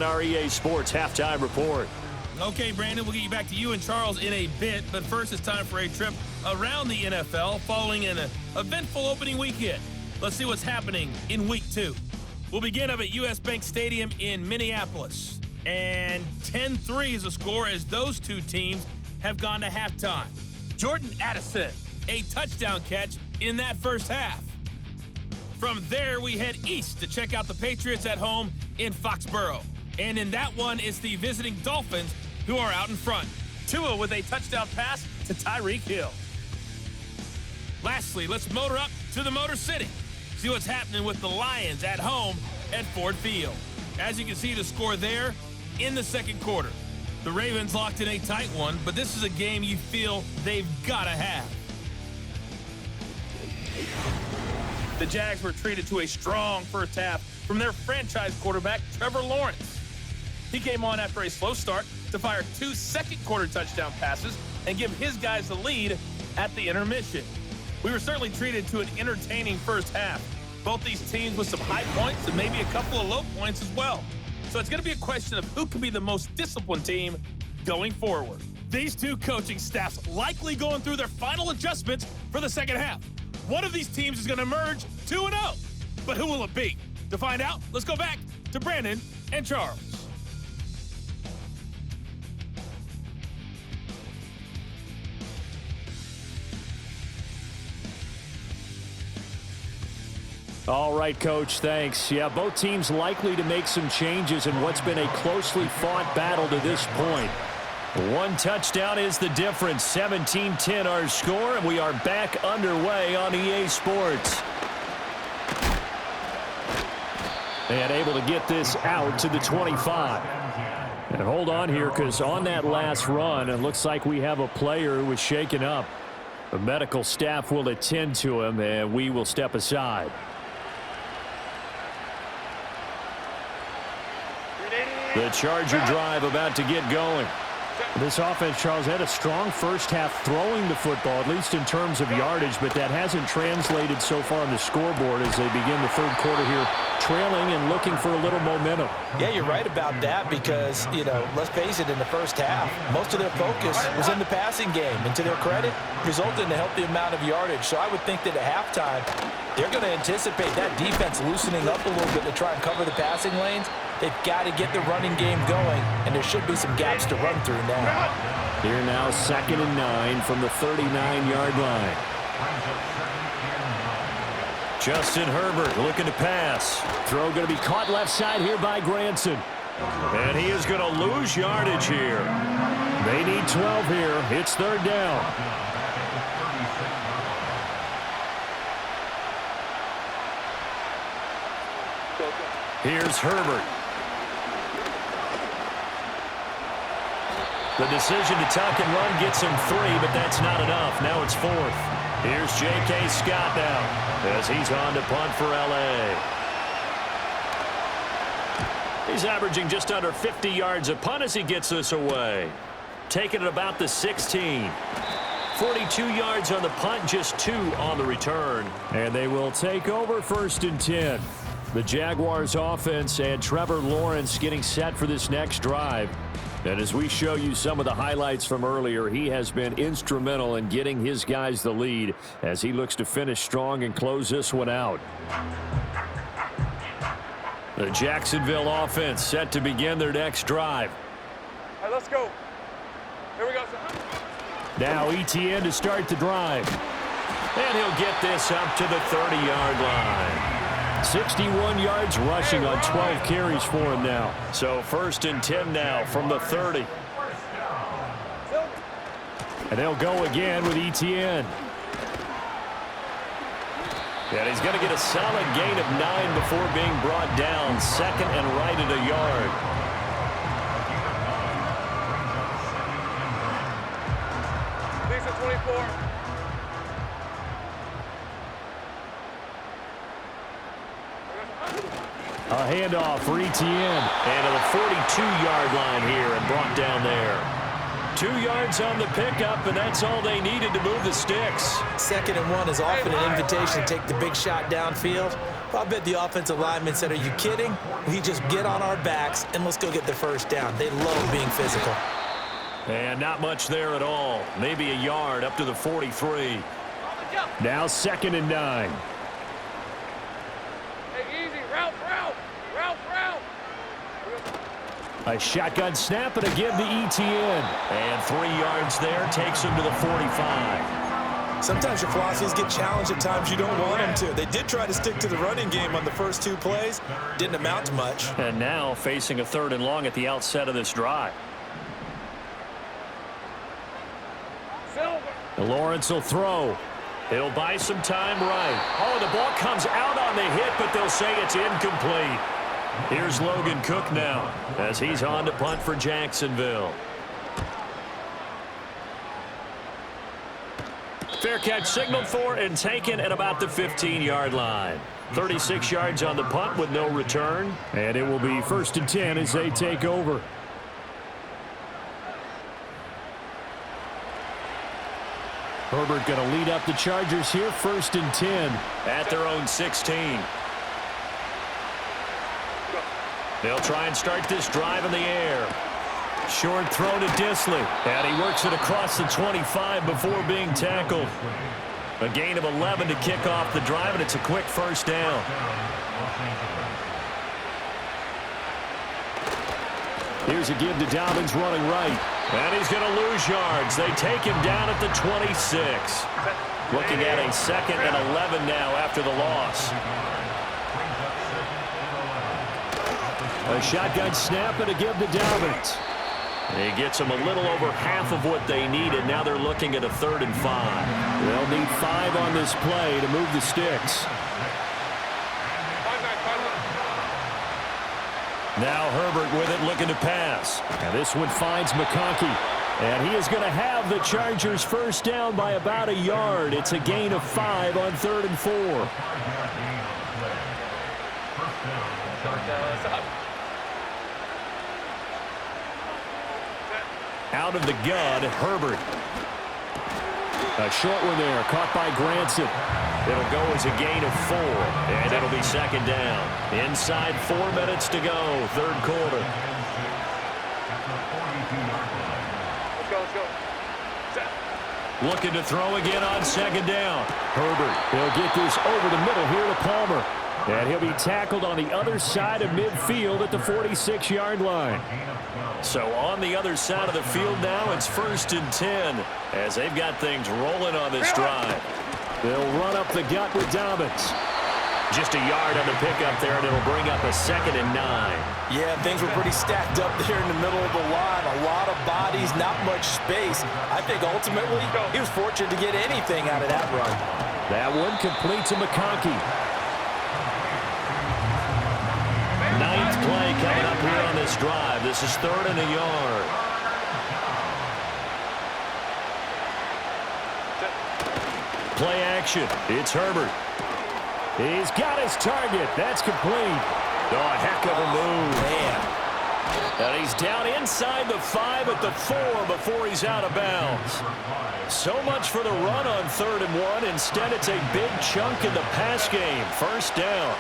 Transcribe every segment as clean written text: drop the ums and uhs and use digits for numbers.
on our EA Sports Halftime Report. Okay, Brandon, we'll get you back to you and Charles in a bit, but first it's time for a trip around the NFL following an eventful opening weekend. Let's see what's happening in Week 2. We'll begin up at US Bank Stadium in Minneapolis, and 10-3 is the score as those two teams have gone to halftime. Jordan Addison, a touchdown catch in that first half. From there, we head east to check out the Patriots at home in Foxborough. And in that one, it's the visiting Dolphins who are out in front. Tua with a touchdown pass to Tyreek Hill. Lastly, let's motor up to the Motor City. See what's happening with the Lions at home at Ford Field. As you can see, the score there in the second quarter. The Ravens locked in a tight one, but this is a game you feel they've got to have. The Jags were treated to a strong first half from their franchise quarterback, Trevor Lawrence. He came on after a slow start to fire 2 second-quarter touchdown passes and give his guys the lead at the intermission. We were certainly treated to an entertaining first half. Both these teams with some high points and maybe a couple of low points as well. So it's going to be a question of who can be the most disciplined team going forward. These two coaching staffs likely going through their final adjustments for the second half. One of these teams is going to emerge 2-0. But who will it be? To find out, let's go back to Brandon and Charles. All right, Coach, thanks. Yeah, both teams likely to make some changes in what's been a closely fought battle to this point. One touchdown is the difference. 17-10 our score, and we are back underway on EA Sports. And able to get this out to the 25. And hold on here, because on that last run, it looks like we have a player who was shaken up. The medical staff will attend to him, and we will step aside. The Charger drive about to get going. This offense, Charles, had a strong first half throwing the football, at least in terms of yardage, but that hasn't translated so far on the scoreboard as they begin the third quarter here, trailing and looking for a little momentum. Yeah, you're right about that because, let's face it, in the first half, most of their focus was in the passing game, and to their credit, resulted in a healthy amount of yardage. So I would think that at halftime, they're going to anticipate that defense loosening up a little bit to try and cover the passing lanes. They've got to get the running game going, and there should be some gaps to run through now. Here now, 2nd and 9 from the 39-yard line. Justin Herbert looking to pass. Throw going to be caught left side here by Granson. And he is going to lose yardage here. They need 12 here. It's 3rd down. Here's Herbert. The decision to tuck and run gets him 3, but that's not enough. Now it's 4th. Here's J.K. Scott now as he's on to punt for L.A. He's averaging just under 50 yards a punt as he gets this away. Taking it about the 16. 42 yards on the punt, just 2 on the return. And they will take over 1st and 10. The Jaguars offense and Trevor Lawrence getting set for this next drive. And as we show you some of the highlights from earlier, he has been instrumental in getting his guys the lead as he looks to finish strong and close this one out. The Jacksonville offense set to begin their next drive. All right, let's go. Here we go. Now ETN to start the drive. And he'll get this up to the 30-yard line. 61 yards rushing on 12 carries for him now. So 1st and 10 now from the 30. And they'll go again with ETN. And he's going to get a solid gain of 9 before being brought down. 2nd and right at a yard. These are 24. A handoff for ETN. And to the 42-yard line here and brought down there. 2 yards on the pickup, and that's all they needed to move the sticks. 2nd and 1 is often an invitation to take the big shot downfield. I bet the offensive lineman said, are you kidding? We just get on our backs and let's go get the first down. They love being physical. And not much there at all. Maybe a yard up to the 43. Now 2nd and 9. Hey, easy. Route. A shotgun snap and a give to Etienne. And 3 yards there takes him to the 45. Sometimes your philosophies get challenged at times you don't want them to. They did try to stick to the running game on the first 2 plays. Didn't amount to much. And now facing a 3rd and long at the outset of this drive. Lawrence will throw. He'll buy some time right. Oh, the ball comes out on the hit, but they'll say it's incomplete. Here's Logan Cook now as he's on to punt for Jacksonville. Fair catch signaled for and taken at about the 15-yard line. 36 yards on the punt with no return. And it will be 1st and 10 as they take over. Herbert going to lead up the Chargers here, 1st and 10. At their own 16. They'll try and start this drive in the air. Short throw to Disley. And he works it across the 25 before being tackled. A gain of 11 to kick off the drive, and it's a quick 1st down. Here's a give to Dobbins running right. And he's going to lose yards. They take him down at the 26. Looking at a 2nd and 11 now after the loss. A shotgun snap and a give to Dobbins. He gets them a little over half of what they needed. Now they're looking at a 3rd and 5. They'll need 5 on this play to move the sticks. Now Herbert with it, looking to pass. And this one finds McConkey. And he is going to have the Chargers 1st down by about a yard. It's a gain of 5 on 3rd and 4. Out of the gun, Herbert. A short one there, caught by Granson. It'll go as a gain of 4, and it'll be 2nd down. Inside 4 minutes to go, 3rd quarter. Let's go. Looking to throw again on 2nd down. Herbert, he'll get this over the middle here to Palmer. And he'll be tackled on the other side of midfield at the 46-yard line. So on the other side of the field now, it's 1st and 10 as they've got things rolling on this drive. They'll run up the gut with Dobbins. Just a yard on the pickup there, and it'll bring up a 2nd and 9. Yeah, things were pretty stacked up there in the middle of the line. A lot of bodies, not much space. I think ultimately he was fortunate to get anything out of that run. That one complete to McConkey. 9th play coming up here on this drive. This is 3rd and a yard. Play action. It's Herbert. He's got his target. That's complete. Oh, a heck of a move. Man. And he's down inside the 5 at the 4 before he's out of bounds. So much for the run on 3rd and 1. Instead, it's a big chunk in the pass game. 1st down.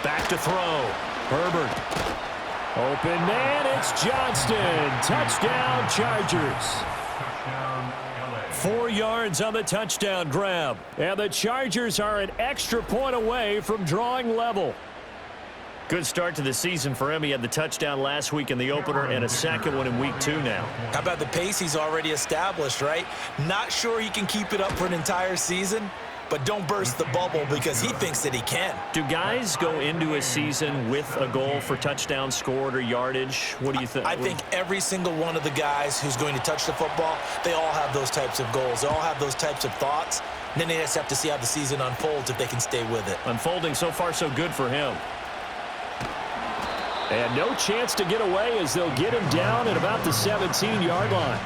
Back to throw. Herbert. Open man, it's Johnston. Touchdown, Chargers. 4 yards on the touchdown grab. And the Chargers are an extra point away from drawing level. Good start to the season for him. He had the touchdown last week in the opener and a 2nd one in week 2 now. How about the pace he's already established, right? Not sure he can keep it up for an entire season, but don't burst the bubble because he thinks that he can. Do guys go into a season with a goal for touchdown scored or yardage? What do you think? I think every single one of the guys who's going to touch the football, they all have those types of goals. They all have those types of thoughts. And then they just have to see how the season unfolds if they can stay with it. Unfolding so far so good for him. And no chance to get away as they'll get him down at about the 17-yard line.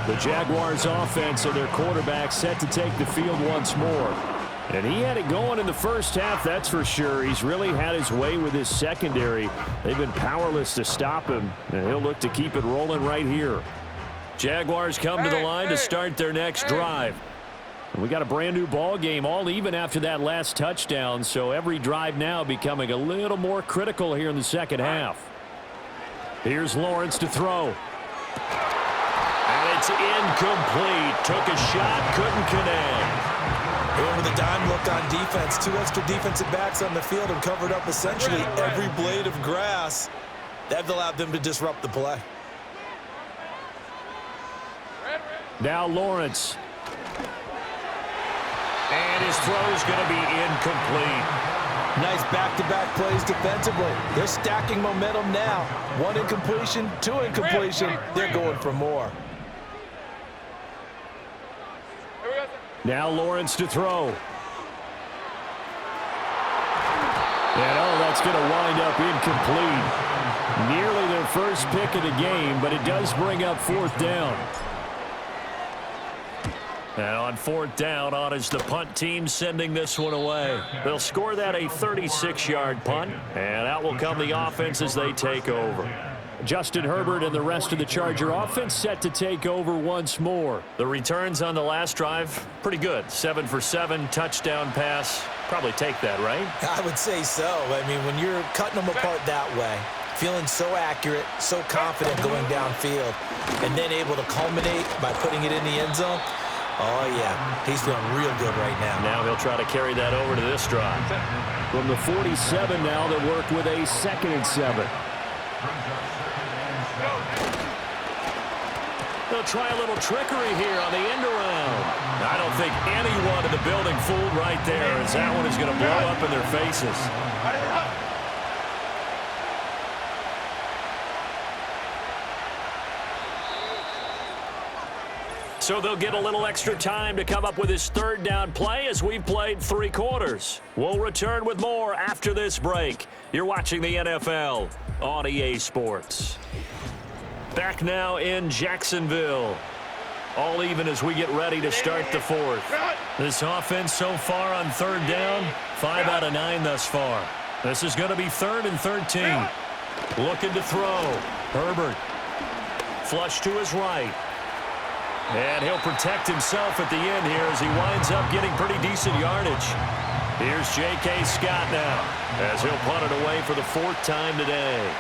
The Jaguars offense and their quarterback set to take the field once more. And he had it going in the first half, that's for sure. He's really had his way with his secondary. They've been powerless to stop him, and he'll look to keep it rolling right here. Jaguars come to the line to start their next drive. We got a brand new ball game, all even after that last touchdown, so every drive now becoming a little more critical here in the second half. Here's Lawrence to throw. And it's incomplete. Took a shot, couldn't connect. Here with a dime look on defense. 2 extra defensive backs on the field and covered up essentially every blade of grass. That allowed them to disrupt the play. Now Lawrence. And his throw's going to be incomplete. Nice back-to-back plays defensively. They're stacking momentum now. 1 incompletion, 2 incompletion. They're going for more. Now Lawrence to throw. And that's going to wind up incomplete. Nearly their first pick of the game, but it does bring up 4th down. And on 4th down, on is the punt team sending this one away. They'll score that a 36-yard punt, and out will come the offense as they take over. Justin Herbert and the rest of the Charger offense set to take over once more. The returns on the last drive, pretty good. 7 for 7, touchdown pass. Probably take that, right? I would say so. I mean, when you're cutting them apart that way, feeling so accurate, so confident going downfield, and then able to culminate by putting it in the end zone, oh, yeah, he's feeling real good right now. Now he'll try to carry that over to this drive. From the 47 now, they'll work with a 2nd and 7. They'll try a little trickery here on the end around. I don't think anyone in the building fooled right there, as that one is going to blow up in their faces. So they'll get a little extra time to come up with his 3rd down play as we've played 3 quarters. We'll return with more after this break. You're watching the NFL on EA Sports. Back now in Jacksonville. All even as we get ready to start the 4th. This offense so far on 3rd down, 5 out of 9 thus far. This is going to be 3rd and 13. Looking to throw. Herbert. Flush to his right. And he'll protect himself at the end here as he winds up getting pretty decent yardage. Here's J.K. Scott now as he'll punt it away for the 4th time today.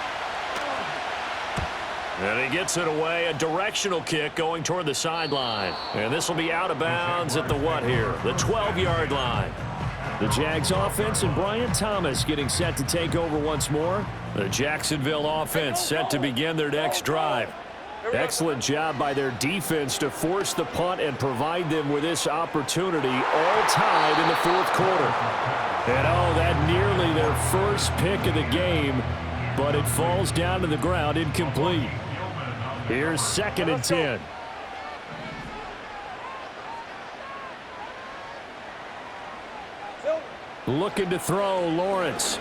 And he gets it away, a directional kick going toward the sideline. And this will be out of bounds at the what here? The 12-yard line. The Jags offense and Brian Thomas getting set to take over once more. The Jacksonville offense set to begin their next drive. Excellent job by their defense to force the punt and provide them with this opportunity, all tied in the 4th quarter. And that nearly their first pick of the game, but it falls down to the ground incomplete. Here's 2nd and 10. Looking to throw, Lawrence.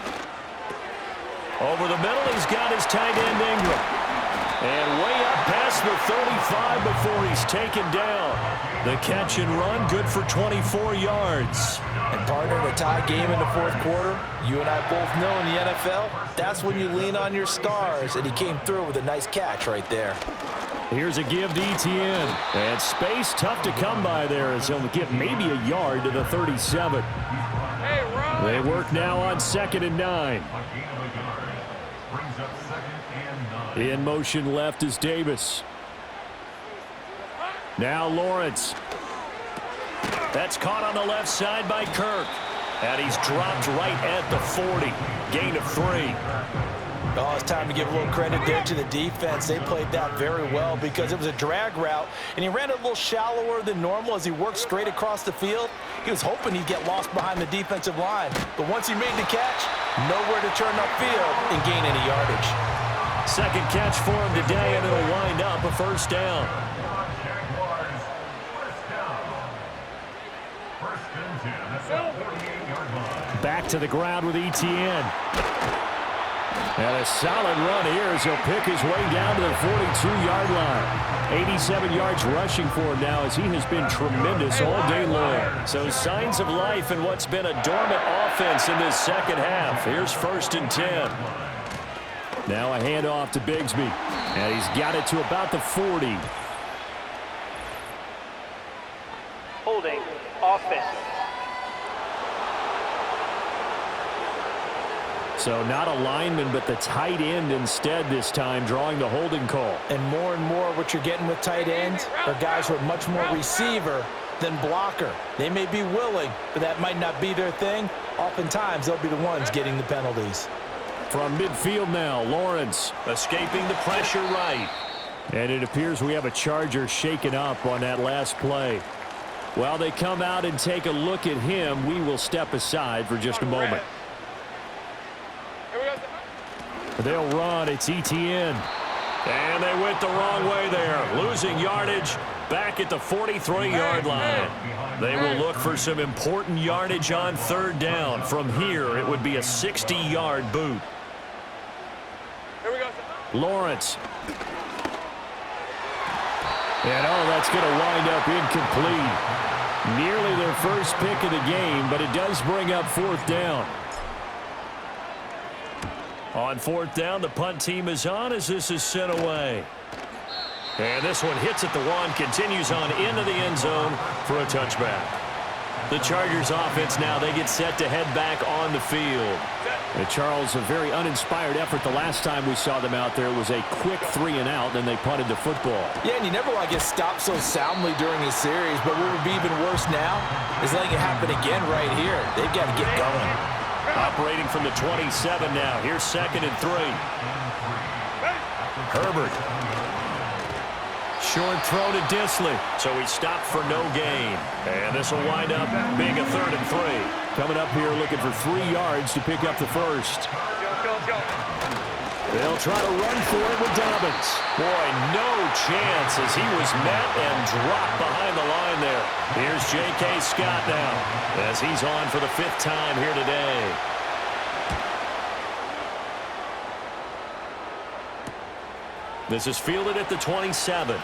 Over the middle, he's got his tight end Ingram. And way up past the 35 before he's taken down. The catch and run, good for 24 yards. And partner, in a tie game in the 4th quarter, you and I both know in the NFL, that's when you lean on your stars, and he came through with a nice catch right there. Here's a give to Etienne. And space tough to come by there as he'll get maybe a yard to the 37. They work now on 2nd and 9. In motion left is Davis. Now Lawrence. That's caught on the left side by Kirk. And he's dropped right at the 40. Gain of 3. Oh, it's time to give a little credit there to the defense. They played that very well because it was a drag route, and he ran a little shallower than normal as he worked straight across the field. He was hoping he'd get lost behind the defensive line, but once he made the catch, nowhere to turn upfield and gain any yardage. 2nd catch for him today, and it'll wind up a 1st down. Back to the ground with Etienne. And a solid run here as he'll pick his way down to the 42-yard line. 87 yards rushing for him now as he has been tremendous all day long. So signs of life in what's been a dormant offense in this second half. Here's 1st and 10. Now a handoff to Bigsby. And he's got it to about the 40. Holding Offense. So not a lineman, but the tight end instead this time, drawing the holding call. And more what you're getting with tight ends are guys who are much more receiver than blocker. They may be willing, but that might not be their thing. Oftentimes, they'll be the ones getting the penalties. From midfield now, Lawrence Escaping the pressure right. And it appears we have a Charger shaken up on that last play. While they come out and take a look at him, we will step aside for just a moment. They'll run. It's ETN. And they went the wrong way there. Losing yardage back at the 43-yard line. They will look for some important yardage on third down. From here, it would be a 60-yard boot. Here we go. Lawrence. And, that's going to wind up incomplete. Nearly their first pick of the game, but it does bring up fourth down. On fourth down, the punt team is on as this is sent away. And this one hits at the one, continues on into the end zone for a touchback. The Chargers offense now, they get set to head back on the field. And Charles, a very uninspired effort the last time we saw them out there. It was a quick 3-and-out, then they punted the football. Yeah, and you never want to get stopped so soundly during a series, but what would be even worse now is letting it happen again right here. They've got to get going. Operating from the 27 now. Here's 2nd and 3. Herbert. Short throw to Disley. So he stopped for no gain. And this will wind up being a 3rd and 3. Coming up here looking for 3 yards to pick up the first. Let's go. They'll try to run for it with Dobbins. Boy, no chance as he was met and dropped behind the line there. Here's J.K. Scott now as he's on for the 5th time here today. This is fielded at the 27.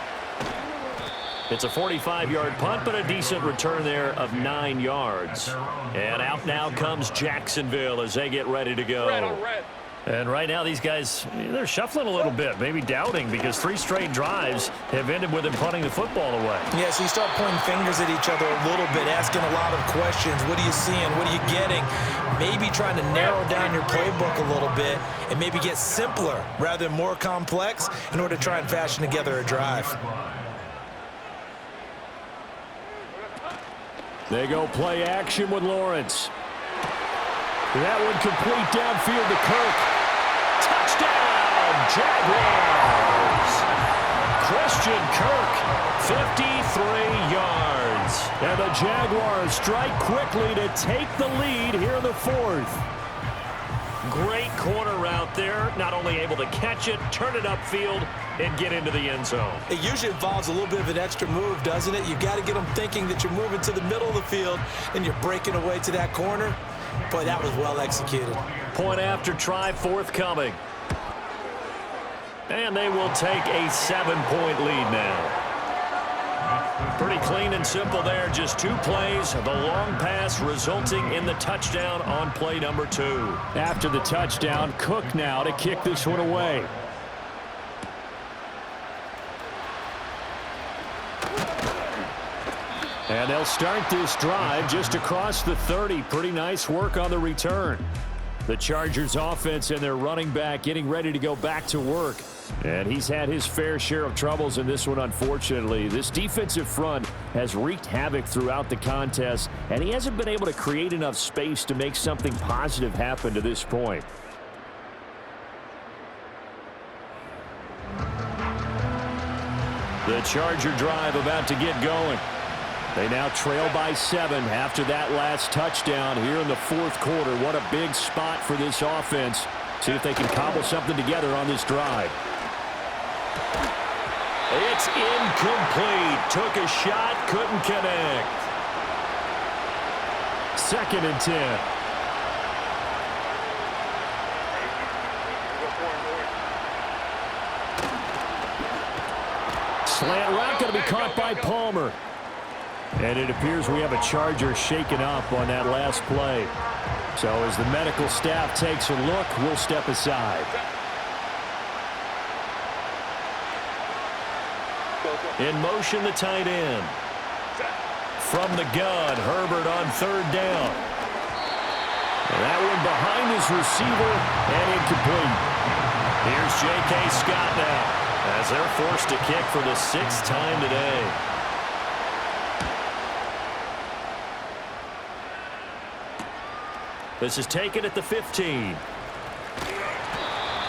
It's a 45-yard punt, but a decent return there of 9 yards. And out now comes Jacksonville as they get ready to go. Red on red. And right now these guys, they're shuffling a little bit, maybe doubting, because 3 straight drives have ended with them punting the football away. Yeah, so you start pointing fingers at each other a little bit, asking a lot of questions. What are you seeing? What are you getting? Maybe trying to narrow down your playbook a little bit and maybe get simpler rather than more complex in order to try and fashion together a drive. They go play action with Lawrence. That one complete downfield to Kirk. Touchdown, Jaguars! Christian Kirk, 53 yards. And the Jaguars strike quickly to take the lead here in the 4th. Great corner route there. Not only able to catch it, turn it upfield, and get into the end zone. It usually involves a little bit of an extra move, doesn't it? You've got to get them thinking that you're moving to the middle of the field and you're breaking away to that corner. Boy, that was well executed. Point after try forthcoming. And they will take a 7-point lead now. Pretty clean and simple there. Just 2 plays. The long pass resulting in the touchdown on play number 2. After the touchdown, Cook now to kick this one away. And they'll start this drive just across the 30. Pretty nice work on the return. The Chargers offense and their running back getting ready to go back to work. And he's had his fair share of troubles in this one, unfortunately. This defensive front has wreaked havoc throughout the contest, and he hasn't been able to create enough space to make something positive happen to this point. The Charger drive about to get going. They now trail by 7 after that last touchdown here in the 4th quarter. What a big spot for this offense. See if they can cobble something together on this drive. It's incomplete. Took a shot, couldn't connect. 2nd and 10. Slant route going to be caught by Palmer. And it appears we have a Charger shaken up on that last play. So as the medical staff takes a look, we'll step aside. In motion, the tight end. from the gun. Herbert on third down. And that one behind his receiver and incomplete. Here's J.K. Scott now as they're forced to kick for the 6th time today. This is taken at the 15.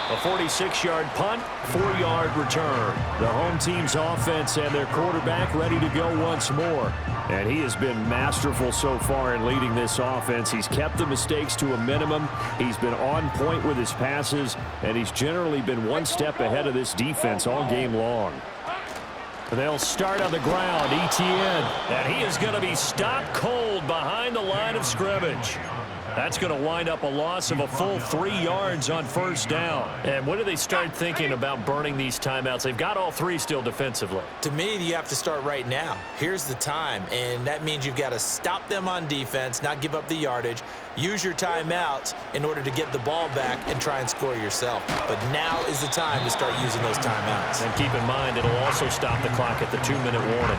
A 46-yard punt, 4-yard return. The home team's offense and their quarterback ready to go once more. And he has been masterful so far in leading this offense. He's kept the mistakes to a minimum. He's been on point with his passes, and he's generally been one step ahead of this defense all game long. They'll start on the ground, Etienne. And he is going to be stopped cold behind the line of scrimmage. That's going to wind up a loss of a full 3 yards on first down. And when do they start thinking about burning these timeouts? They've got all 3 still defensively. To me, you have to start right now. Here's the time, and that means you've got to stop them on defense, not give up the yardage, use your timeouts in order to get the ball back and try and score yourself. But now is the time to start using those timeouts. And keep in mind, it'll also stop the clock at the 2-minute warning.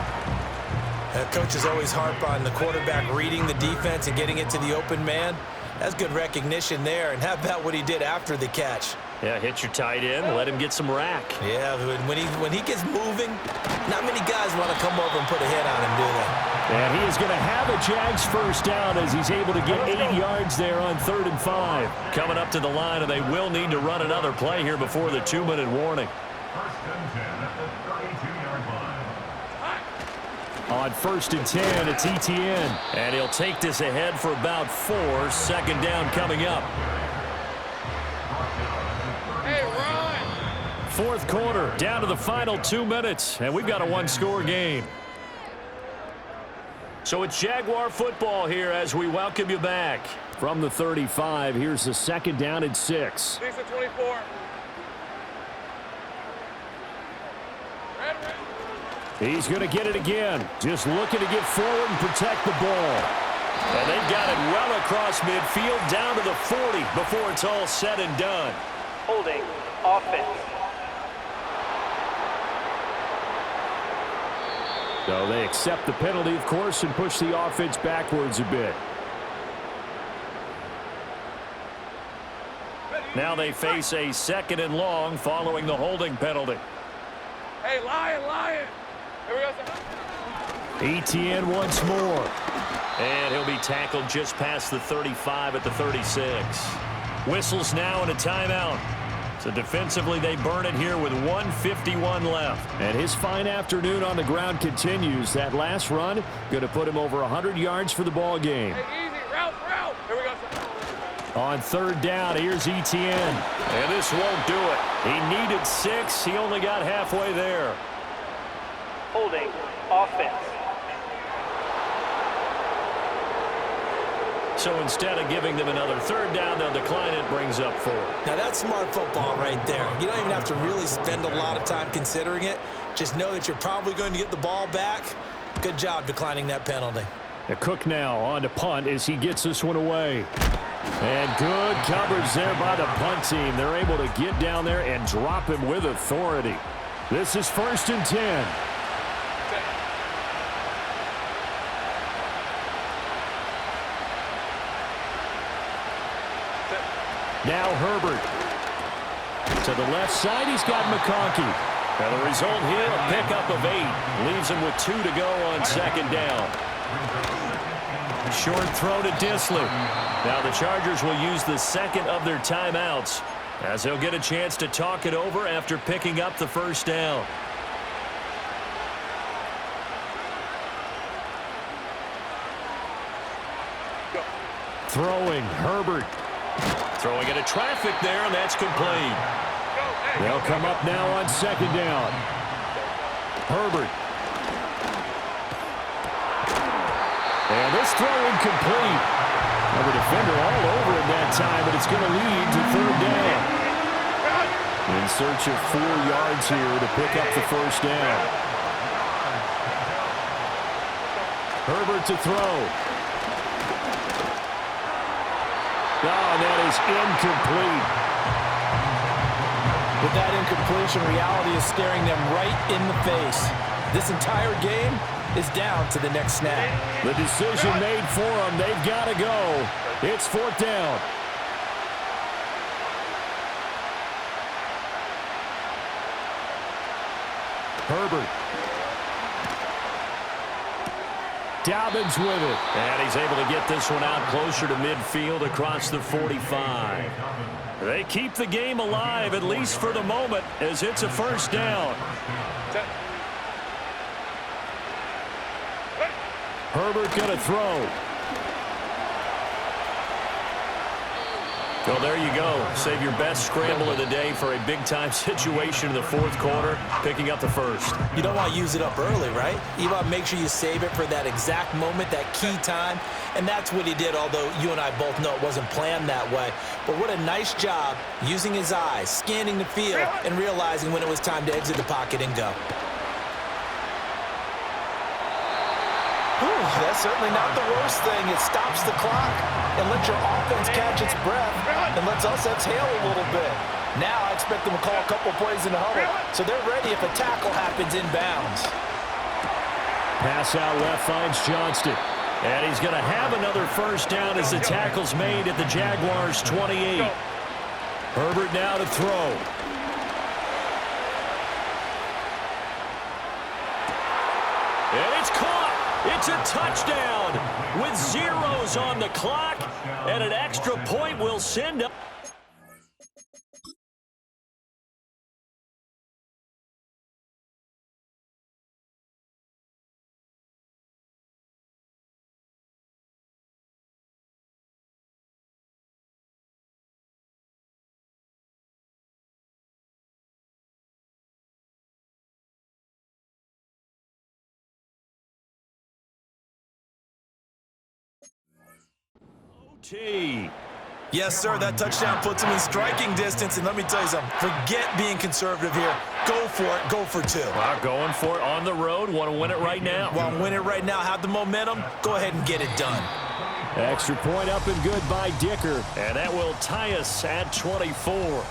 Coaches always harp on the quarterback reading the defense and getting it to the open man. That's good recognition there. And how about what he did after the catch? Yeah, hit your tight end, let him get some rack. Yeah, when he gets moving, not many guys want to come over and put a hit on him, do they? And he is going to have a Jags first down as he's able to get 8 yards there on 3rd and 5. Coming up to the line, and they will need to run another play here before the 2-minute warning. On 1st and 10, it's Etienne. And he'll take this ahead for about 4. 2nd down coming up. Hey, run! 4th quarter, down to the final 2 minutes. And we've got a 1-score game. So it's Jaguar football here as we welcome you back. From the 35, here's the 2nd down and 6. Lisa 24. He's going to get it again. Just looking to get forward and protect the ball. And they've got it well across midfield down to the 40 before it's all said and done. Holding offense. So they accept the penalty, of course, and push the offense backwards a bit. Now they face a 2nd and long following the holding penalty. Hey, Lion! Here we go. Etienne once more. And he'll be tackled just past the 35 at the 36. Whistles now and a timeout. So defensively, they burn it here with 1:51 left. And his fine afternoon on the ground continues. That last run going to put him over 100 yards for the ball game. Hey, easy. Route. Here we go. On 3rd down, here's Etienne. And this won't do it. He needed 6. He only got halfway there. Holding offense. So instead of giving them another 3rd down, they'll decline it, brings up 4. Now that's smart football right there. You don't even have to really spend a lot of time considering it. Just know that you're probably going to get the ball back. Good job declining that penalty. Cook now on to punt as he gets this one away. And good coverage there by the punt team. They're able to get down there and drop him with authority. This is 1st and 10. Now Herbert. To the left side, he's got McConkey. And the result here, a pickup of 8. Leaves him with 2 to go on 2nd down. Short throw to Disley. Now the Chargers will use the 2nd of their timeouts as they'll get a chance to talk it over after picking up the 1st down. Throwing, Herbert. Throwing into traffic there, and that's complete. They'll come up now on 2nd down. Herbert. And this throw incomplete. Well, the defender all over it that time, but it's going to lead to 3rd down. In search of 4 yards here to pick up the 1st down. Herbert to throw. Oh, that is incomplete. With that incompletion, reality is staring them right in the face. This entire game, is down to the next snap. The decision made for them. They've got to go. It's 4th down. Herbert. Dobbins with it. And he's able to get this one out closer to midfield across the 45. They keep the game alive, at least for the moment, as it's a 1st down. Herbert going to throw. Well, there you go. Save your best scramble of the day for a big-time situation in the 4th quarter, picking up the 1st. You don't want to use it up early, right? You want to make sure you save it for that exact moment, that key time, and that's what he did, although you and I both know it wasn't planned that way. But what a nice job using his eyes, scanning the field, and realizing when it was time to exit the pocket and go. That's certainly not the worst thing. It stops the clock and lets your offense catch its breath and lets us exhale a little bit. Now I expect them to call a couple plays in the huddle, so they're ready if a tackle happens inbounds. Pass out left finds Johnston. And he's going to have another 1st down as the tackle's made at the Jaguars' 28. Herbert now to throw. And it's caught. It's a touchdown with zeros on the clock, and an extra point will send up. Yes, sir, that touchdown puts him in striking distance, and let me tell you something, forget being conservative here. Go for it, go for 2. Well, going for it on the road. Want to win it right now. Want to win it right now, have the momentum, go ahead and get it done. Extra point up and good by Dicker. And that will tie us at 24.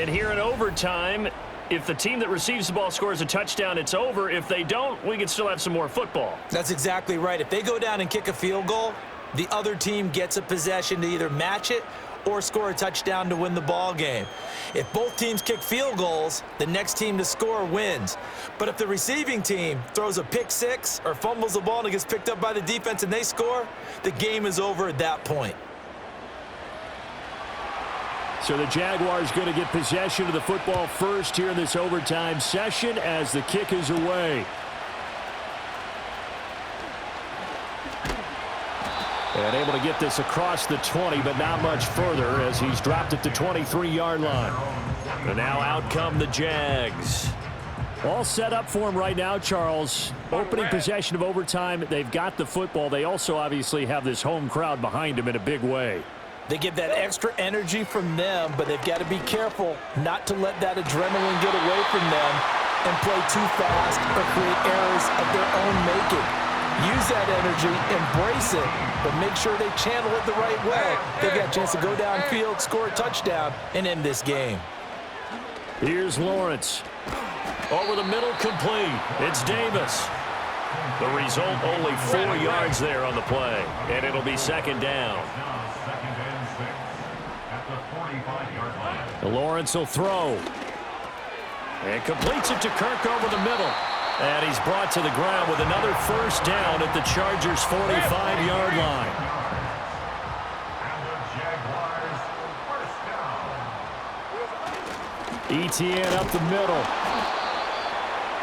And here in overtime, if the team that receives the ball scores a touchdown, it's over. If they don't, we can still have some more football. That's exactly right. If they go down and kick a field goal, the other team gets a possession to either match it or score a touchdown to win the ball game. If both teams kick field goals, the next team to score wins. But if the receiving team throws a pick 6 or fumbles the ball and it gets picked up by the defense and they score, the game is over at that point. So the Jaguars going to get possession of the football first here in this overtime session as the kick is away. And able to get this across the 20, but not much further as he's dropped it to 23-yard line. And now out come the Jags. All set up for him right now, Charles. Opening possession of overtime. They've got the football. They also obviously have this home crowd behind them in a big way. They get that extra energy from them, but they've got to be careful not to let that adrenaline get away from them and play too fast or create errors of their own making. Use that energy, embrace it, but make sure they channel it the right way. They've got a chance to go downfield, score a touchdown, and end this game. Here's Lawrence. Over the middle, complete. It's Davis. The result, only 4 yards there on the play, and it'll be 2nd down. Lawrence will throw. And completes it to Kirk over the middle. And he's brought to the ground with another 1st down at the Chargers' 45-yard line. ETN up the middle.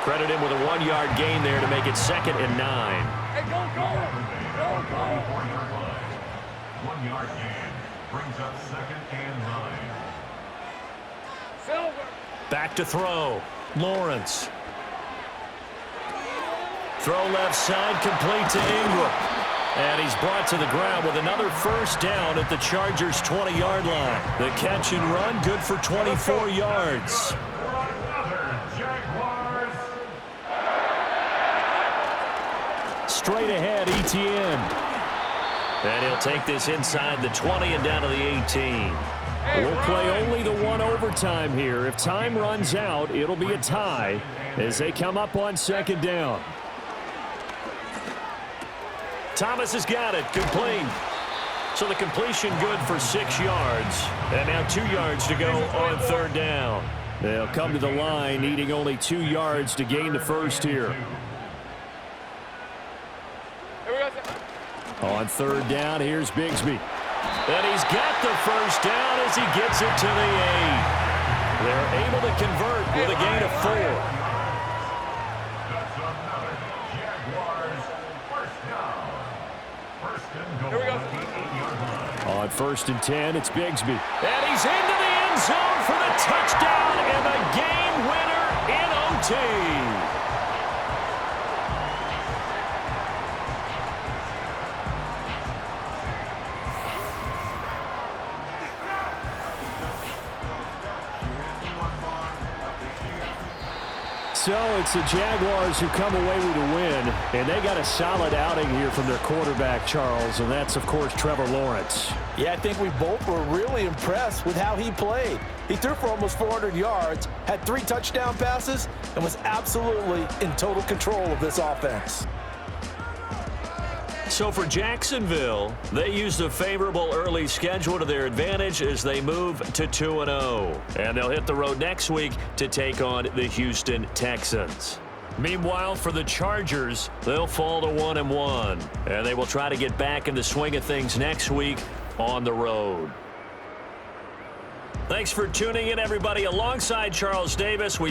Credit him with a 1-yard gain there to make it 2nd and 9. Hey, go, go! Go, go! 1-yard gain brings up 2nd and 9. Silver! Back to throw. Lawrence. Throw left side, complete to Ingram. And he's brought to the ground with another 1st down at the Chargers' 20-yard line. The catch and run, good for 24 yards. Straight ahead, ETN. And he'll take this inside the 20 and down to the 18. We'll play only the one overtime here. If time runs out, it'll be a tie as they come up on second down. Thomas has got it. Complete. So the completion good for 6 yards. And now 2 yards to go on third down. They'll come to the line needing only 2 yards to gain the first here. On third down, here's Bigsby. And he's got the first down as he gets it to the 8. They're able to convert with a gain of 4. That's another Jaguars first down. First and goal at the 8-yard line. On first and 10, it's Bigsby. And he's into the end zone for the touchdown and the game winner in OT. So it's the Jaguars who come away with a win, and they got a solid outing here from their quarterback, Charles, and that's, of course, Trevor Lawrence. Yeah, I think we both were really impressed with how he played. He threw for almost 400 yards, had 3 touchdown passes, and was absolutely in total control of this offense. So for Jacksonville, they used a favorable early schedule to their advantage as they move to 2-0. And they'll hit the road next week to take on the Houston Texans. Meanwhile, for the Chargers, they'll fall to 1-1. And they will try to get back in the swing of things next week on the road. Thanks for tuning in, everybody. Alongside Charles Davis, we